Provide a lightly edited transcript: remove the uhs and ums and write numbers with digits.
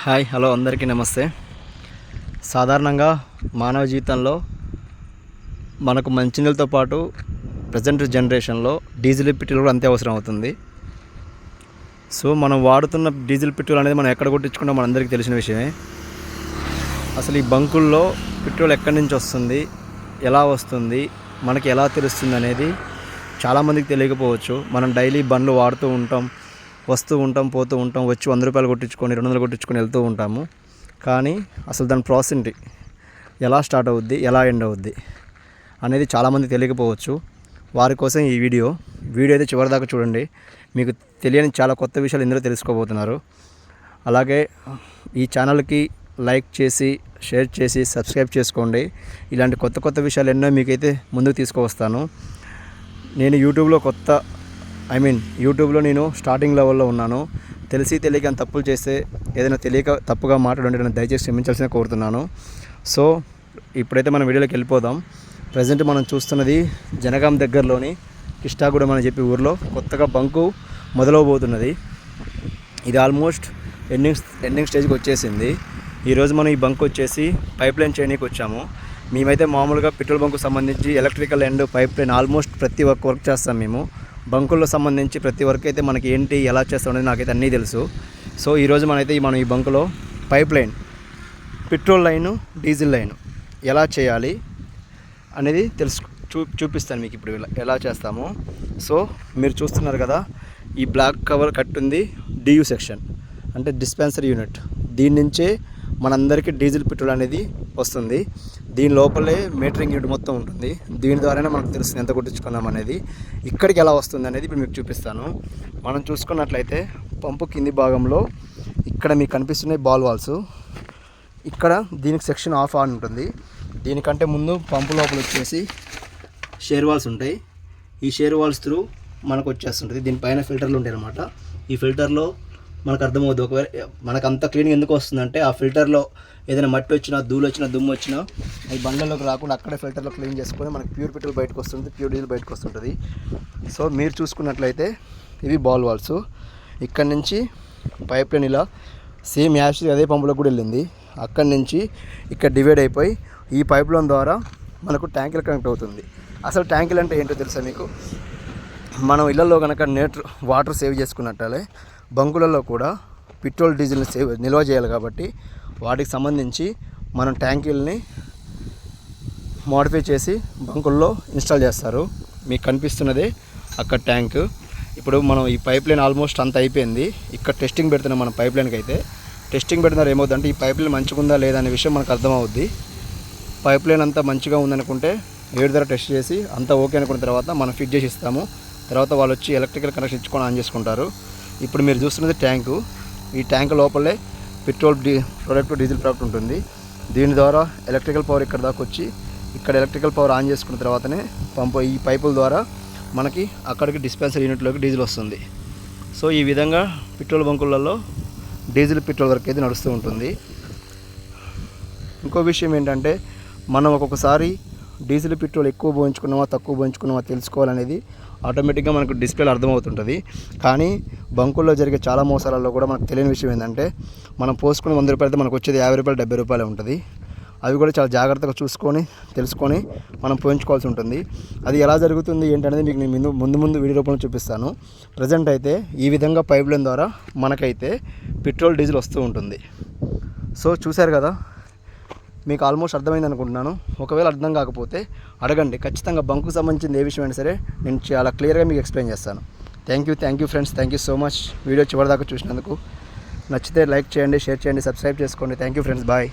Hi hello అందరికీ నమస్తే. సాధారణంగా మానవ జీవితంలో మనకు మంచినీళ్ళతో పాటు ప్రజెంట్ జనరేషన్లో డీజిల్ పెట్రోల్ కూడా అంతే అవసరం అవుతుంది. సో మనం వాడుతున్న డీజిల్ పెట్రోల్ అనేది మనం ఎక్కడ కొట్టించుకున్నా మనందరికీ తెలిసిన విషయమే. అసలు ఈ బంకుల్లో పెట్రోల్ ఎక్కడి నుంచి వస్తుంది, ఎలా వస్తుంది, మనకి ఎలా తెలుస్తుంది అనేది చాలామందికి తెలియకపోవచ్చు. మనం డైలీ బండ్లు వాడుతూ ఉంటాం, వస్తూ ఉంటాం, పోతూ ఉంటాం, వచ్చి 100 రూపాయలు కొట్టించుకొని 200 కొట్టించుకొని వెళ్తూ ఉంటాము. కానీ అసలు దాని ప్రాసెస్ ఏంటి, ఎలా స్టార్ట్ అవుద్ది, ఎలా ఎండ్ అవుద్ది అనేది చాలామంది తెలియకపోవచ్చు. వారి కోసం ఈ వీడియో అయితే చివరిదాకా చూడండి. మీకు తెలియని చాలా కొత్త విషయాలు ఇందులో తెలుసుకోబోతున్నారు. అలాగే ఈ ఛానల్కి లైక్ చేసి, షేర్ చేసి, సబ్స్క్రైబ్ చేసుకోండి. ఇలాంటి కొత్త కొత్త విషయాలు ఎన్నో మీకైతే ముందుకు తీసుకువస్తాను. నేను యూట్యూబ్లో నేను స్టార్టింగ్ లెవెల్లో ఉన్నాను. తెలియక తప్పులు చేస్తే, ఏదైనా తెలియక తప్పుగా మాట్లాడుంటే నన్ను దయచేసి క్షమించాల్సిన కోరుతున్నాను. సో ఇప్పుడైతే మనం వీడియోలోకి వెళ్ళిపోదాం. ప్రజెంట్ మనం చూస్తున్నది జనగాం దగ్గరలోని కిష్టాగూడెం అని చెప్పి ఊర్లో కొత్తగా బంకు మొదలవబోతున్నది. ఇది ఆల్మోస్ట్ ఎండింగ్ స్టేజ్కి వచ్చేసింది. ఈరోజు మనం ఈ బంక్ వచ్చేసి పైప్ లైన్ చేయడానికి వచ్చాము. మేమైతే మామూలుగా పెట్రోల్ బంకు సంబంధించి electrical and pipe line almost ప్రతి ఒక్క వర్క్ చేస్తాం. మేము బంకుల్లో సంబంధించి ప్రతి వర్క్ అయితే మనకి ఏంటి, ఎలా చేస్తాం అనేది నాకైతే అన్నీ తెలుసు. సో ఈరోజు మనం ఈ బంకులో pipe line, petrol line, diesel line ఎలా చేయాలి అనేది చూపిస్తాను మీకు ఇప్పుడు ఎలా చేస్తాము. సో మీరు చూస్తున్నారు కదా, ఈ బ్లాక్ కవర్ కట్టుంది డియు సెక్షన్, అంటే డిస్పెన్సరీ యూనిట్. దీని నుంచే మనందరికీ డీజిల్ పెట్రోల్ అనేది వస్తుంది. దీని లోపలే మీటరింగ్ యూనిట్ మొత్తం ఉంటుంది. దీని ద్వారానే మనకు తెలుస్తుంది ఎంత కొట్టించుకున్నాం అనేది. ఇక్కడికి ఎలా వస్తుంది అనేది ఇప్పుడు మీకు చూపిస్తాను. మనం చూసుకున్నట్లయితే పంపు కింది భాగంలో ఇక్కడ మీకు కనిపిస్తున్నాయి బాల్ వాల్స్. ఇక్కడ దీనికి సెక్షన్ ఆఫ్ ఆన్ ఉంటుంది. దీనికంటే ముందు పంపు లోపల వచ్చేసి షేర్ వాల్స్ ఉంటాయి. ఈ షేర్ వాల్స్ త్రూ మనకు వచ్చేస్తుంటుంది. దీనిపైన ఫిల్టర్లు ఉంటాయి అన్నమాట. ఈ ఫిల్టర్లో మనకు అర్థమవుతుంది ఒకవేళ మనకు అంత క్లీనింగ్ ఎందుకు వస్తుందంటే, ఆ ఫిల్టర్లో ఏదైనా మట్టి వచ్చినా, ధూళి వచ్చినా, దుమ్ము వచ్చినా అది బండ్లలోకి రాకుండా అక్కడే ఫిల్టర్లో క్లీన్ చేసుకొని మనకి ప్యూర్ పెట్రోల్ బయటకు వస్తుంది, ప్యూర్ డీజిల్ బయటకు వస్తుంటుంది. సో మీరు చూసుకున్నట్లయితే ఇవి బాల్ వాల్స్. ఇక్కడ నుంచి పైప్ లైన్ ఇలా సేమ్ యాష్ అదే పంపులో కూడా వెళ్ళింది. అక్కడి నుంచి ఇక్కడ డివైడ్ అయిపోయి ఈ పైప్ లైన్ ద్వారా మనకు ట్యాంకులు కనెక్ట్ అవుతుంది. అసలు ట్యాంకులు అంటే ఏంటో తెలుసా మీకు? మనం ఇళ్లలో కనుక వాటర్ సేవ్ చేసుకున్నట్లే బంకులలో కూడా పెట్రోల్ డీజిల్ని నిల్వ చేయాలి. కాబట్టి వాటికి సంబంధించి మనం ట్యాంకుల్ని మోడిఫై చేసి బంకుల్లో ఇన్స్టాల్ చేస్తారు. మీకు కనిపిస్తున్నదే అక్కడ ట్యాంకు. ఇప్పుడు మనం ఈ పైప్ లైన్ ఆల్మోస్ట్ అంత అయిపోయింది. ఇక్కడ టెస్టింగ్ పెడుతున్నాం. మనం పైప్ లైన్కి అయితే టెస్టింగ్ పెడుతున్నారు. ఏమవుతుందంటే ఈ పైప్ లైన్ మంచిగా ఉందా లేదా అనే విషయం మనకు అర్థమవుద్ది. పైప్ లైన్ అంతా మంచిగా ఉందనుకుంటే వేడి ధర టెస్ట్ చేసి అంతా ఓకే అనుకున్న తర్వాత మనం ఫిట్ చేసి ఇస్తాము. తర్వాత వాళ్ళు వచ్చి ఎలక్ట్రికల్ కనెక్షన్ ఇచ్చుకొని ఆన్ చేసుకుంటారు. ఇప్పుడు మీరు చూస్తున్నది ట్యాంకు. ఈ ట్యాంకు లోపలే పెట్రోల్ ప్రోడక్ట్, డీజిల్ ప్రోడక్ట్ ఉంటుంది. దీని ద్వారా ఎలక్ట్రికల్ పవర్ ఇక్కడ దాకా వచ్చి ఇక్కడ ఎలక్ట్రికల్ పవర్ ఆన్ చేసుకున్న తర్వాతనే ఈ పైపుల ద్వారా మనకి అక్కడికి డిస్పెన్సరీ యూనిట్లోకి డీజిల్ వస్తుంది. సో ఈ విధంగా పెట్రోల్ బంకులలో డీజిల్ పెట్రోల్ వరకు అయితే నడుస్తూ ఉంటుంది. ఇంకో విషయం ఏంటంటే, మనం ఒక్కొక్కసారి డీజిల్ పెట్రోల్ ఎక్కువ పోయించుకున్నామా, తక్కువ పోయించుకున్నామా తెలుసుకోవాలనేది ఆటోమేటిక్గా మనకు డిస్ప్లేలో అర్థమవుతుంటుంది. కానీ బంకుల్లో జరిగే చాలా మోసాలలో కూడా మనకు తెలియని విషయం ఏంటంటే, మనం పోసుకుని 100 రూపాయలు అయితే మనకు వచ్చేది 50 రూపాయలు, 70 రూపాయలు ఉంటుంది. అవి కూడా చాలా జాగ్రత్తగా చూసుకొని తెలుసుకొని మనం పోయించుకోవాల్సి ఉంటుంది. అది ఎలా జరుగుతుంది ఏంటనేది మీకు నేను ముందు వీడియో రూపంలో చూపిస్తాను. ప్రజెంట్ అయితే ఈ విధంగా పైప్ లైన్ ద్వారా మనకైతే పెట్రోల్, డీజిల్ వస్తూ ఉంటుంది. సో చూశారు కదా, మీకు ఆల్మోస్ట్ అర్థమైంది అనుకుంటున్నాను. ఒకవేళ అర్థం కాకపోతే అడగండి. ఖచ్చితంగా బంకుకు సంబంధించిన ఏ విషయం అయినా సరే నేను చాలా క్లియర్గా మీకు ఎక్స్ప్లెయిన్ చేస్తాను. Thank you friends. Thank you so much. Video చివరిదాకా చూసినందుకు. నచ్చితే లైక్ చేయండి, షేర్ చేయండి, సబ్స్క్రైబ్ చేసుకోండి. Thank you friends. బాయ్.